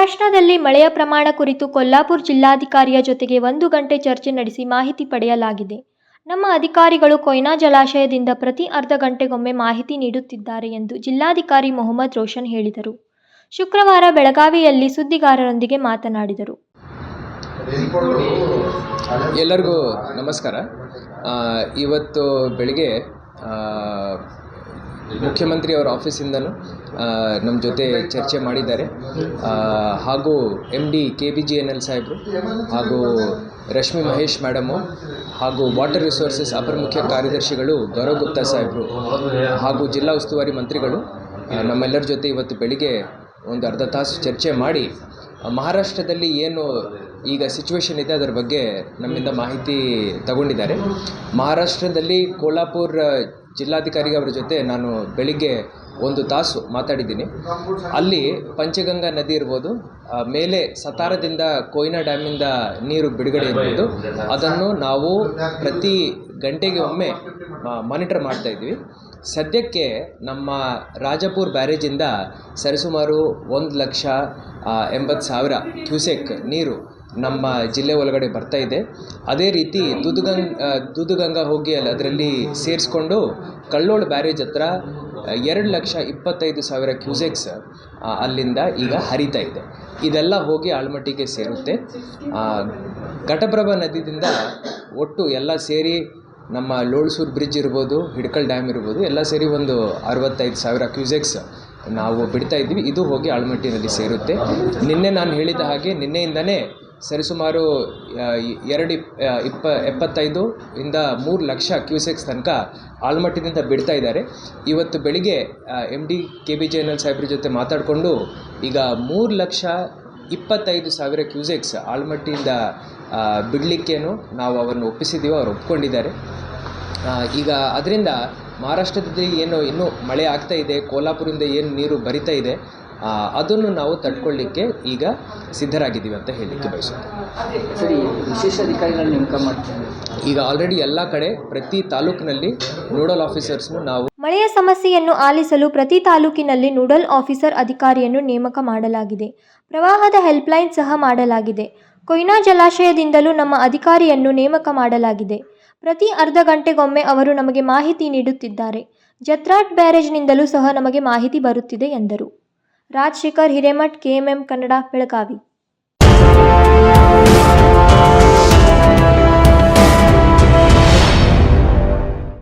ಮಹಾರಾಷ್ಟ್ರದಲ್ಲಿ ಮಳೆಯ ಪ್ರಮಾಣ ಕುರಿತು ಕೊಲ್ಲಾಪುರ ಜಿಲ್ಲಾಧಿಕಾರಿಯ ಜೊತೆಗೆ 1 ಗಂಟೆ ಚರ್ಚೆ ನಡೆಸಿ ಮಾಹಿತಿ ಪಡೆಯಲಾಗಿದೆ. ನಮ್ಮ ಅಧಿಕಾರಿಗಳು ಕೊಯ್ನಾ ಜಲಾಶಯದಿಂದ ಪ್ರತಿ ಅರ್ಧ ಗಂಟೆಗೊಮ್ಮೆ ಮಾಹಿತಿ ನೀಡುತ್ತಿದ್ದಾರೆ ಎಂದು ಜಿಲ್ಲಾಧಿಕಾರಿ ಮೊಹಮ್ಮದ್ ರೋಷನ್ ಹೇಳಿದರು. ಶುಕ್ರವಾರ ಬೆಳಗಾವಿಯಲ್ಲಿ ಸುದ್ದಿಗಾರರೊಂದಿಗೆ ಮಾತನಾಡಿದರು. ಎಲ್ಲರಿಗೂ ನಮಸ್ಕಾರ. ಇವತ್ತು ಬೆಳಿಗ್ಗೆ ಮುಖ್ಯಮಂತ್ರಿ ಅವರ ಆಫೀಸಿಂದನೂ ನಮ್ಮ ಜೊತೆ ಚರ್ಚೆ ಮಾಡಿದ್ದಾರೆ. ಹಾಗೂ MD KBJNL ಸಾಹೇಬರು ಹಾಗೂ ರಶ್ಮಿ ಮಹೇಶ್ ಮೇಡಮು ಹಾಗೂ ವಾಟರ್ ರಿಸೋರ್ಸಸ್ ಅಪರ ಮುಖ್ಯ ಕಾರ್ಯದರ್ಶಿಗಳು ಗೌರವ್ ಗುಪ್ತಾ ಸಾಹೇಬರು ಹಾಗೂ ಜಿಲ್ಲಾ ಉಸ್ತುವಾರಿ ಮಂತ್ರಿಗಳು ನಮ್ಮೆಲ್ಲರ ಜೊತೆ ಇವತ್ತು ಬೆಳಿಗ್ಗೆ ಒಂದು ಅರ್ಧ ತಾಸು ಚರ್ಚೆ ಮಾಡಿ ಮಹಾರಾಷ್ಟ್ರದಲ್ಲಿ ಏನು ಈಗ ಸಿಚುವೇಶನ್ ಇದೆ ಅದರ ಬಗ್ಗೆ ನಮ್ಮಿಂದ ಮಾಹಿತಿ ತಗೊಂಡಿದ್ದಾರೆ. ಮಹಾರಾಷ್ಟ್ರದಲ್ಲಿ ಕೋಲ್ಹಾಪುರ ಜಿಲ್ಲಾಧಿಕಾರಿ ಅವರ ಜೊತೆ ನಾನು ಬೆಳಿಗ್ಗೆ 1 ತಾಸು ಮಾತಾಡಿದ್ದೀನಿ. ಅಲ್ಲಿ ಪಂಚಗಂಗಾ ನದಿ ಇರ್ಬೋದು, ಮೇಲೆ ಸತಾರದಿಂದ ಕೊಯ್ನಾ ಡ್ಯಾಮಿಂದ ನೀರು ಬಿಡುಗಡೆ ಇರ್ಬೋದು, ಅದನ್ನು ನಾವು ಪ್ರತಿ ಗಂಟೆಗೆ ಒಮ್ಮೆ ಮಾನಿಟರ್ ಮಾಡ್ತಾ ಇದ್ವಿ. ಸದ್ಯಕ್ಕೆ ನಮ್ಮ ರಾಜಪುರ ಬ್ಯಾರೇಜಿಂದ ಸರಿಸುಮಾರು 1,80,000 ಕ್ಯೂಸೆಕ್ ನೀರು ನಮ್ಮ ಜಿಲ್ಲೆ ಒಳಗಡೆ ಬರ್ತಾ ಇದೆ. ಅದೇ ರೀತಿ ದೂದಗಂಗಾ ಹೋಗಿ ಅದರಲ್ಲಿ ಸೇರಿಸ್ಕೊಂಡು ಕಳ್ಳೋಳ ಬ್ಯಾರೇಜ್ ಹತ್ರ 2,25,000 ಕ್ಯೂಸೆಕ್ಸ್ ಅಲ್ಲಿಂದ ಈಗ ಹರಿತಾ ಇದೆ. ಇದೆಲ್ಲ ಹೋಗಿ ಆಳ್ಮಟ್ಟಿಗೆ ಸೇರುತ್ತೆ. ಘಟಪ್ರಭಾ ನದಿಯಿಂದ ಒಟ್ಟು ಎಲ್ಲ ಸೇರಿ ನಮ್ಮ ಲೋಳ್ಸೂರು ಬ್ರಿಡ್ಜ್ ಇರ್ಬೋದು, ಹಿಡ್ಕಲ್ ಡ್ಯಾಮ್ ಇರ್ಬೋದು, ಎಲ್ಲ ಸೇರಿ ಒಂದು 65,000 ಕ್ಯೂಸೆಕ್ಸ್ ನಾವು ಬಿಡ್ತಾ ಇದ್ವಿ. ಇದು ಹೋಗಿ ಆಳ್ಮಟ್ಟಿನಲ್ಲಿ ಸೇರುತ್ತೆ. ನಿನ್ನೆ ನಾನು ಹೇಳಿದ ಹಾಗೆ ನಿನ್ನೆಯಿಂದನೇ ಸರಿಸುಮಾರು 2,75,000 ಲಕ್ಷ ಕ್ಯೂಸೆಕ್ಸ್ ತನಕ ಆಳ್ಮಟ್ಟಿನಿಂದ ಬಿಡ್ತಾ ಇದ್ದಾರೆ. ಇವತ್ತು ಬೆಳಿಗ್ಗೆ MD KBJNL ಸಾಹೇಬ್ರ ಜೊತೆ ಮಾತಾಡಿಕೊಂಡು ಈಗ 3,25,000 ಕ್ಯೂಸೆಕ್ಸ್ ಆಳ್ಮಟ್ಟಿಯಿಂದ ಬಿಡಲಿಕ್ಕೇನು ನಾವು ಅವರನ್ನು ಒಪ್ಪಿಸಿದ್ದೀವೋ ಅವ್ರು ಒಪ್ಕೊಂಡಿದ್ದಾರೆ. ಈಗ ಅದರಿಂದ ಮಹಾರಾಷ್ಟ್ರದಲ್ಲಿ ಏನು ಇನ್ನೂ ಮಳೆ ಆಗ್ತಾ ಇದೆ, ಕೋಲ್ಹಾಪುರದಿಂದ ಏನು ನೀರು ಬರಿತಾ ಇದೆ, ಅದನ್ನು ನಾವು ತಡ್ಕೊಳ್ಳಿಕ್ಕೆ ಈಗ ಸಿದ್ಧರಾಗಿದ್ದೀವಿ ಅಂತ ಹೇಳಲಿಕ್ಕೆ ಬಯಸುತ್ತೇವೆ. ಸರಿ, ವಿಶೇಷ ಅಧಿಕಾರಿಗಳನ್ನ ನೇಮಕ ಮಾಡ್ತೀವಿ. ಈಗ ಆಲ್ರೆಡಿ ಎಲ್ಲ ಕಡೆ ಪ್ರತಿ ತಾಲೂಕಿನಲ್ಲಿ ನೋಡಲ್ ಆಫೀಸರ್ಸ್ನು ನಾವು ಮಳೆಯ ಸಮಸ್ಯೆಯನ್ನು ಆಲಿಸಲು ಪ್ರತಿ ತಾಲೂಕಿನಲ್ಲಿ ನೋಡಲ್ ಆಫೀಸರ್ ಅಧಿಕಾರಿಯನ್ನು ನೇಮಕ ಮಾಡಲಾಗಿದೆ. ಪ್ರವಾಹದ ಹೆಲ್ಪ್ಲೈನ್ ಸಹ ಮಾಡಲಾಗಿದೆ. ಕೊಯ್ನಾ ಜಲಾಶಯದಿಂದಲೂ ನಮ್ಮ ಅಧಿಕಾರಿಯನ್ನು ನೇಮಕ ಮಾಡಲಾಗಿದೆ. ಪ್ರತಿ ಅರ್ಧ ಗಂಟೆಗೊಮ್ಮೆ ಅವರು ನಮಗೆ ಮಾಹಿತಿ ನೀಡುತ್ತಿದ್ದಾರೆ. ಜತ್ರಾಟ್ ಬ್ಯಾರೇಜ್ನಿಂದಲೂ ಸಹ ನಮಗೆ ಮಾಹಿತಿ ಬರುತ್ತಿದೆ ಎಂದರು. ರಾಜಶೇಖರ್ ಹಿರೇಮಠ್, KMM ಕನ್ನಡ, ಬೆಳಗಾವಿ.